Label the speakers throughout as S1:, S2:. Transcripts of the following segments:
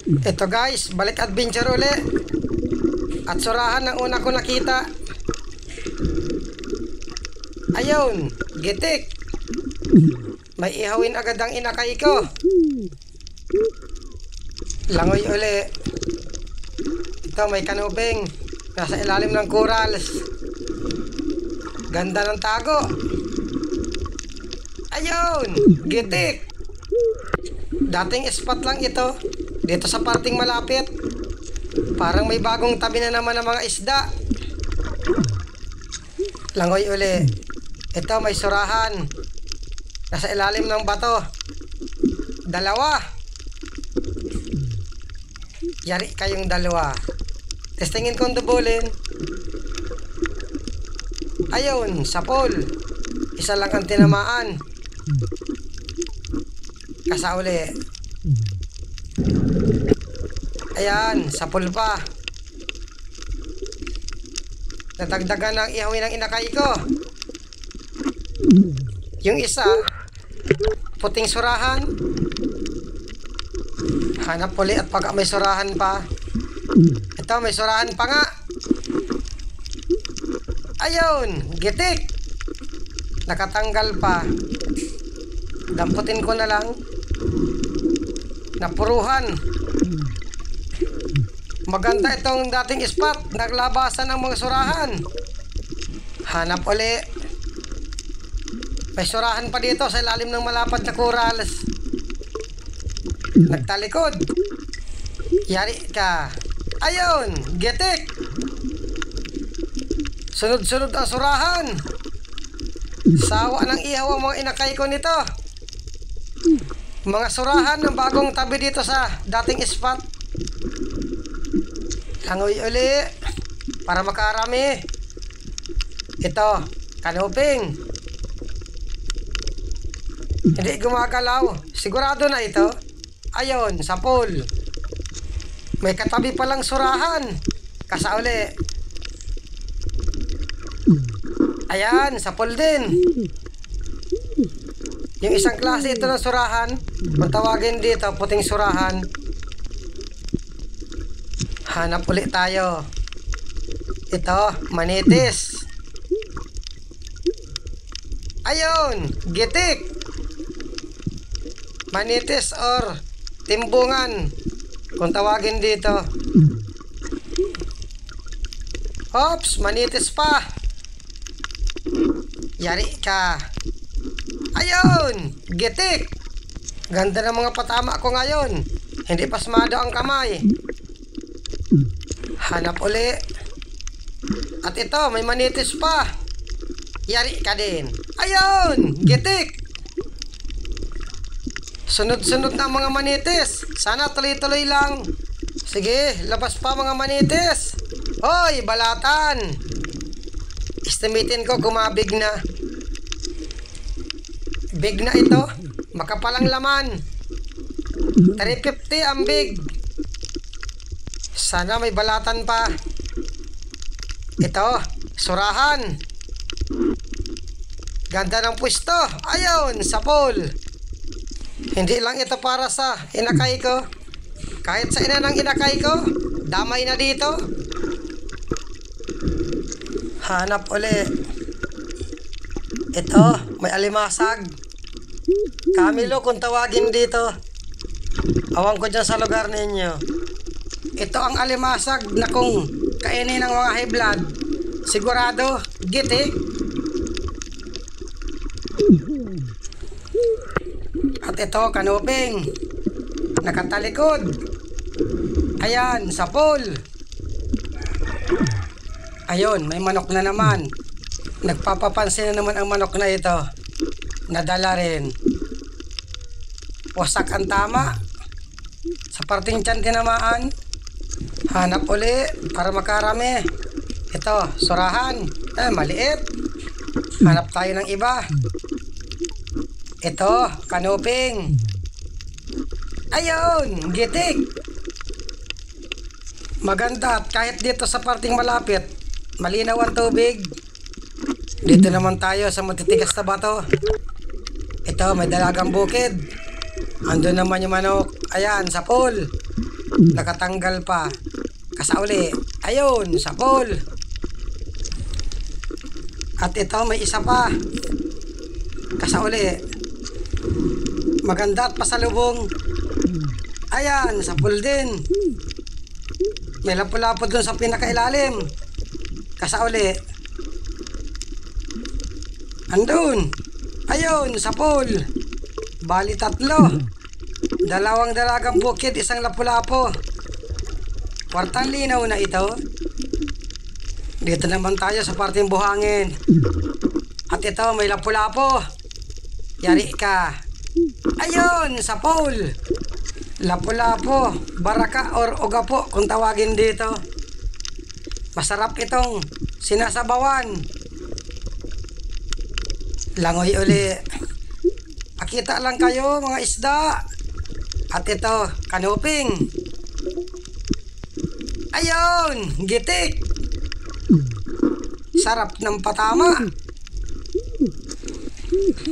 S1: Ito guys, balik adventure uli. At surahan ang una ko nakita. Ayun, gitik. May ihawin agad ang inakay ko. Langoy uli. Ito may kanubing. Nasa ilalim ng corals. Ganda ng tago. Ayun, gitik. Dating spot lang ito. Dito sa parting malapit. Parang may bagong tabi na naman ng mga isda. Langoy uli. Ito may surahan. Nasa ilalim ng bato. Dalawa. Yari kayong dalawa. Testingin kong dubulin. Ayun, sapol. Isa lang ang tinamaan. Kasauli. Ayan, sapol pa. Natagdagan ng ihawin ng inakay ko. Yung isa, puting surahan. Hanap uli at pagka may surahan pa. Ito, may surahan pa nga. Ayun, gitik. Nakatanggal pa. Damputin ko na lang. Napuruhan. Maganda itong dating spot. Naglabasan ng mga surahan. Hanap uli. May surahan pa dito sa ilalim ng malapad na corals. Nagtalikod. Yari ka. Ayun, getik. Sunod-sunod ang surahan. Sawa ng ihaw ang mga inakay ko nito. Mga surahan ng bagong tabi dito sa dating spot. Langoy uli para makarami. Ito, kanuping. Hindi gumagalaw. Sigurado na ito. Ayun, sapol. May katabi palang surahan. Kasauli. Ayan, sapol din. Yung isang klase ito ng surahan. Kung tawagin dito, puting surahan. Hanap ulit tayo. Ito, manitis. Ayun, gitik. Manitis or timbungan. Kung tawagin dito. Oops, manitis pa. Yari ka. Ayun, gitik. Ganda ng mga patama ko ngayon. Hindi pasmado ang kamay. Hanap uli. At ito, may manitis pa. Yari ka din. Ayun, gitik. Sunod-sunod na mga manitis. Sana tuloy-tuloy lang. Sige, labas pa mga manitis. Hoy, balatan. Estimatein ko gumabig na. Big na ito. Makapalang laman. 350 ang big. Sana may balatan pa. Ito, surahan. Ganda ng pwesto. Ayun, sapol. Hindi lang ito para sa inakay ko. Kahit sa ina ng inakay ko, damay na dito. Hanap uli. Ito, may alimasag. Camilo kung tawagin dito. Awang ko dyan sa lugar ninyo. Ito ang alimasag na kung kainin ng mga high blood. Sigurado, gitik. At ito, kanuping. Nakatalikod. Ayan, sapol. Ayun, may manok na naman. Nagpapapansin na naman ang manok na ito. Nadala rin. Wasak ang tama. Sa parting tiyan tinamaan. Hanap uli para makarami. Ito, surahan. Maliit. Hanap tayo ng iba. Ito, kanuping. Ayun, gitik. Maganda at kahit dito sa parting malapit, malinaw ang tubig. Dito naman tayo sa matitigas na bato. Ito, may dalagang bukid. Andun naman yung manok. Ayan, sapol. nakatanggal pa. Kasauli. Ayun, sapol. At ito, may isa pa. Kasauli. Maganda at pasalubong. Ayan, sapol din. May lapo-lapo dun sa pinakailalim. Kasauli. Andun. Ayun, sapol. Bali 3. 2 dalagang bukid, isang lapu-lapo. Kwartang linaw na ito. Dito naman tayo sa parteng buhangin. At ito, may lapu-lapo. Yari ka. Ayun, sapol. Lapu-lapo, baraka or ogapo kung tawagin dito. Masarap itong sinasabawan. Langoy uli. Pakita lang kayo mga isda. At ito, kanuping. Ayun, gitik. Sarap ng patama.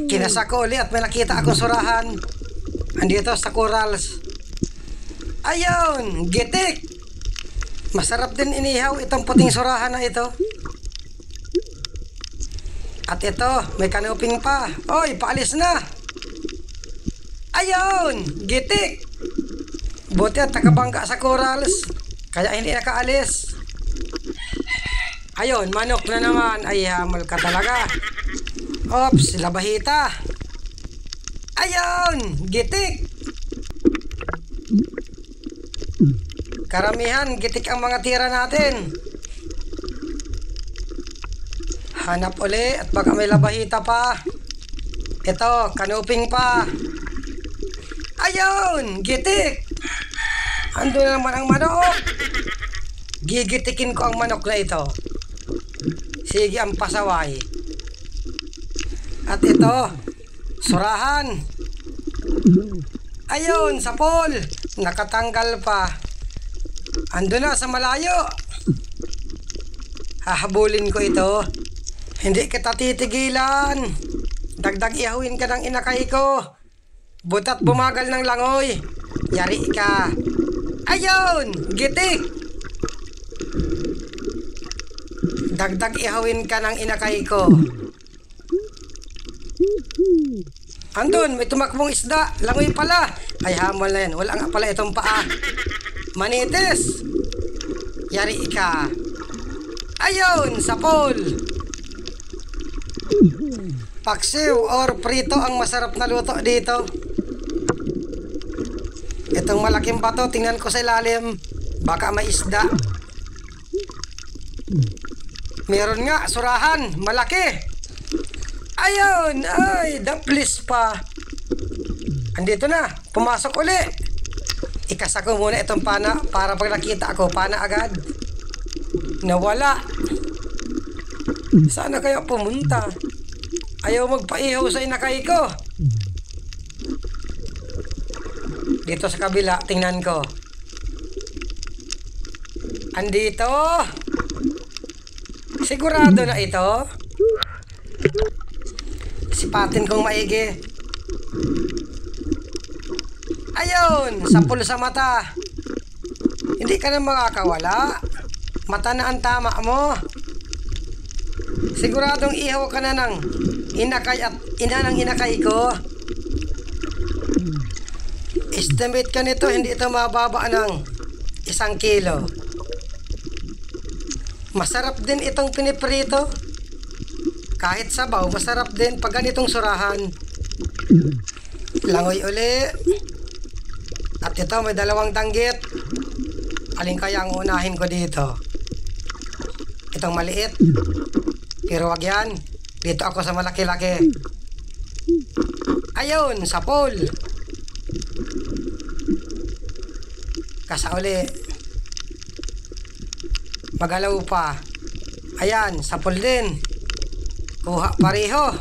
S1: Kinasa ko ulit at may nakita akong surahan. Andito sa corals. Ayun, gitik. Masarap din inihaw itong puting surahan na ito. At ito, may kanuping pa. Oy, paalis na. Ayun, gitik. Buti at nakabangga sa corals, kaya hindi nakaalis. Ayun, manok na naman. Ay, hamol ka talaga. Ops, labahita. Ayun, gitik. Karamihan, gitik ang mga tira natin. Hanap uli at baka may labahita pa. Ito, kanuping pa. Ayun, gitik. Ando na naman ang manok. Gigitikin ko ang manok na ito. Sige ang pasaway. At ito, surahan. Ayun, sapol. Nakatanggal pa. Ando na sa malayo. Hahabulin ko ito. Hindi kita titigilan. Dagdag ihawin ka ng inakay ko. Butat bumagal ng langoy. Yari ka. Ayun, gitik. Dagdag ihawin ka ng inakay ko. Andun, may tumakbong isda. Langoy pala. Ay, hamol na yan. Wala nga pala itong paa. Manitis. Yari ka. Ayun, sapol. Paksiw or prito ang masarap na luto dito. Itong malaking bato, tingnan ko sa ilalim. Baka may isda. Meron nga, surahan. Malaki. Ayun, ay, daplis pa. Andito na, pumasok uli. Ikasa ko muna itong pana para pag nakita ako, pana agad. Nawala. Sana kaya pumunta? Ayaw magpaihaw sa inakay ko. Dito sa kabila, tingnan ko. Andito. Sigurado na ito. Sipatin kong maigi. Ayun, sapul sa mata. Hindi ka na makakawala. Mata na ang tama mo. Siguradong ihaw ka na ng inakay at ina ng inakay ko. Estimate ka nito, hindi ito mababa ng 1 kilo. Masarap din itong piniprito. Kahit sabaw, masarap din pag ganitong surahan. Langoy uli. At ito, may 2 danggit. Alin kaya ang unahin ko dito? Itong maliit. Pero wag yan. Dito ako sa malaki-laki. Ayun, sapol. Kasauli. Magalaw pa. Ayan, sapol din. Kuha pareho.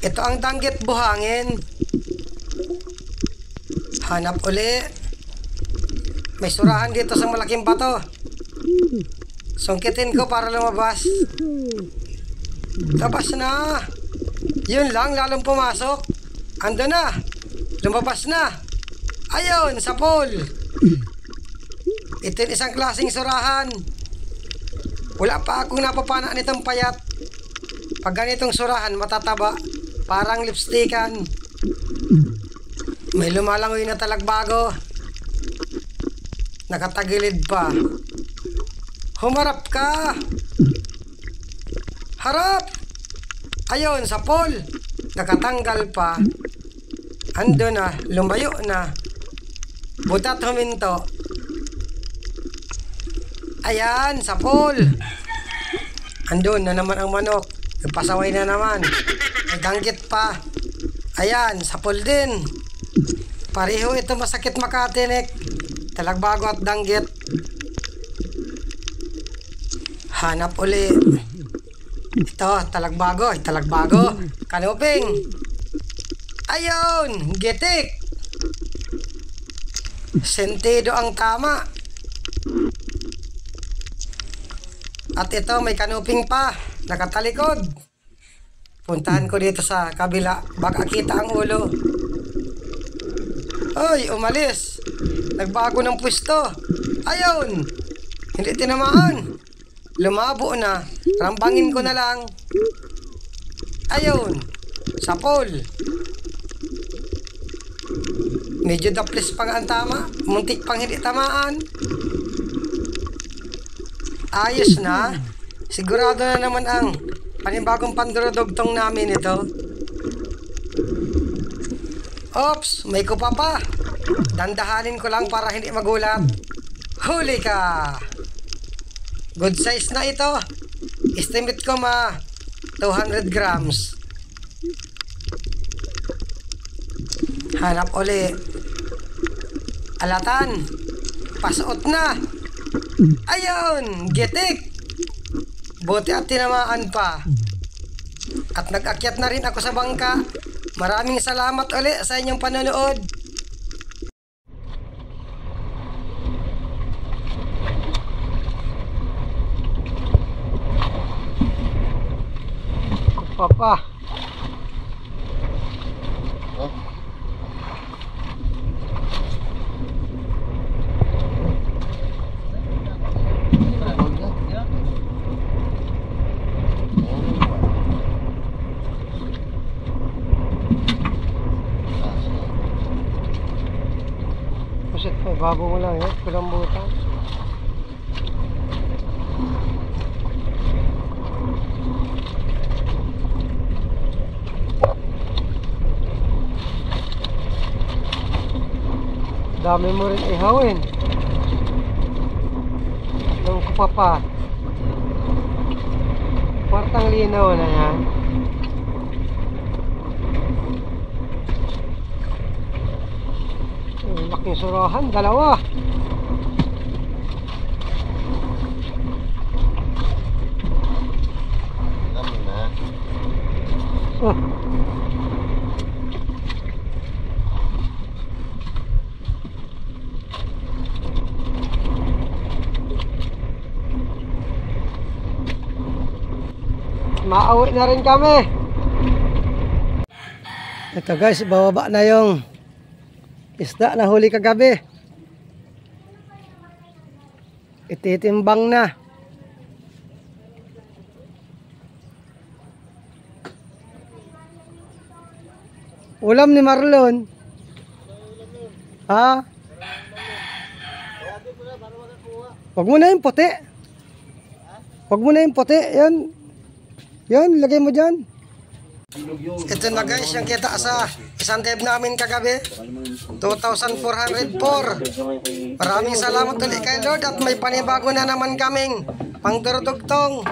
S1: Ito ang danggit buhangin. Hanap uli. May surahan dito sa malaking bato. Sungkitin ko para lumabas. Labas na. Yun lang, lalong pumasok. Ando na. Lumabas na. Ayun, sa pool. Ito yung isang klaseng surahan. Wala pa akong napapana nitong payat. Pag ganitong surahan, matataba. Parang lipstickan. May lumalangoy na talagbago. Nakatagilid pa. Humarap ka. Harap. Ayun, sa pool. Nakatanggal pa. Ando na, lumayo na. Butat huminto. Ayan, sa pool. Andun na naman ang manok. Nagpasaway na naman. May danggit pa. Ayan, sa pool din. Pareho ito masakit makatinik. Talagbago at danggit. Hanap uli. Ito, talagbago. Talagbago. Kanuping. Ayun, gitik. Sentido ang tama. At ito, may kanuping pa. Nakatalikod. Puntahan ko dito sa kabila. Baka kita ang ulo. Ay, umalis. Nagbago ng pwesto. Ayun. Hindi tinamaan. Lumabo na. Rambangin ko na lang. Ayun. Sa pool. Medyo daplis pa nga ang tama. Muntik pang hindi tamaan. Ayos na. Sigurado na naman ang panibagong pandurudugtong namin ito. Oops, may kupa pa. Dandahanin ko lang para hindi magulat. Huli ka. Good size na ito. Estimate ko 200 grams. Hanap uli. Alatan. Pasuot na. Ayun, gitik. Buti at tinamaan pa. At nag-akyat na rin ako sa bangka. Maraming salamat uli sa inyong panonood. Papa. May bago mo lang kulambutan. Dami mo rin ihawin. Nung kupapa. Kwartang linaw na yan. Laking surahan, dalawa.
S2: Dami na.
S1: Maawi na rin kami. Ito guys, bababa na yung isda na huli kagabi. Ititimbang na. Ulam ni Marlon. Ha? Wag mo na yung puti. Wag mo na yung puti. Yan, lagay mo dyan. Ito na guys, yung kita sa isang dive namin kagabi. 2,404. Maraming salamat ulit kay Lord at may panibago na naman kaming pangdurudugtong.